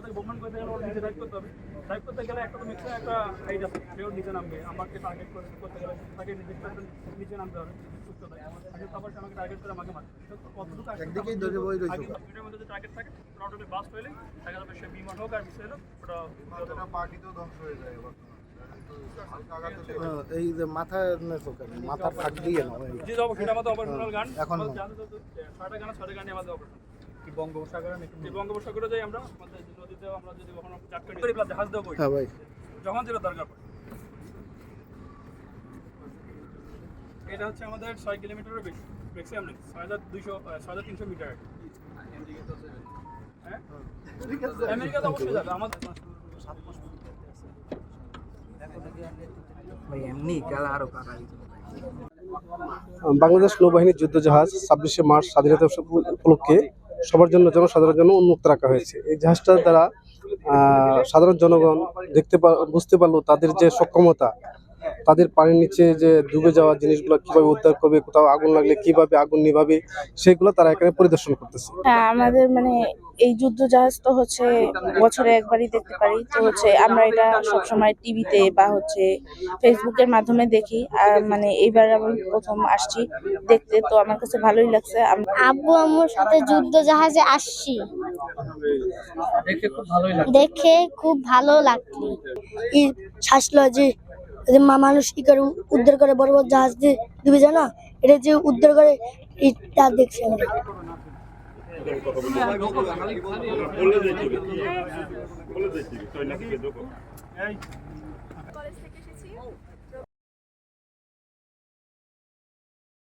আমাদের ভ্রমণ করতে গেলে ওর নিচে ড্রাইভ করতে হবে। ড্রাইভ করতে গেলে একটা তো ম্যাক্সিমাম একটা হাইট আছে, সেও নিচে নামবে। আমাকে টার্গেট করতে গেলে তাকে নিচে নামতে হবে উচ্চতায়। আগে তারপর সে আমাকে টার্গেট করে আমাকে মারবে। কতটুকু একদিকেই দৌড়ে বই রয়েছে। এটার মধ্যে যে টার্গেট থাকে রডে বাস্ট হলে দেখা যাবে সে বিমান হোক আর মিসাইল হোক ওটা পার্টিতেও ধ্বংস হয়ে যায়। এই যে মাথার মাথার ফাঁক দিয়ে না জি যাবো, সেটা আমাদের অপারেশনাল গান। এখন ছয়টা গান আমাদের অপারেশন বঙ্গোপসাগরে যাই আমরা। আমাদের নদীতে আমরা যদি কখনো চারটা জাহাজ দেওয়া করি, হ্যাঁ ভাই, যখন যেটা দরকার পড়ে। এটা হচ্ছে আমাদের 6 কিলোমিটারের বেশি ম্যাক্সিমাম নেই, 6,300 মিটার। হ্যাঁ আমেরিকা তো অবশ্যই যাবে আমাদের। বাংলাদেশ নৌবাহিনীর যুদ্ধজাহাজ 26শে মার্চ স্বাধীনতা উপলক্ষে সবার জন্য, জনসাধারণের জন্য উন্মুক্ত রাখা হয়েছে। এই জাহাজটার দ্বারা সাধারণ জনগণ বুঝতে পারলো তাদের যে সক্ষমতা, তাদের পানির নিচে যে ডুবে যাওয়া জিনিসগুলো কিভাবে উদ্ধার করবে, কোথাও আগুন লাগলে কিভাবে আগুন নিভাবে, সেগুলো তারা এখানে পরিদর্শন করতেছে। হ্যাঁ, আমাদের মানে এই যুদ্ধ জাহাজ তো হচ্ছে বছরে একবারই দেখতে পারি। তো হচ্ছে আমরা এটা সবসময় টিভিতে বা হচ্ছে ফেসবুকের মাধ্যমে দেখি। আর মানে এইবার আমি প্রথম আসছি দেখতে, তো আমার কাছে ভালোই লাগছে। আব্বু আম্মুর সাথে যুদ্ধ জাহাজে আসছি, দেখে খুব ভালো লাগলো। শাসলো যে মানুষ কি করে উদ্ধার করে, বড় বড় জাহাজ দিয়ে ডুবে যায় না, এটা যে উদ্ধার করে এটা দেখছি আমরা। এই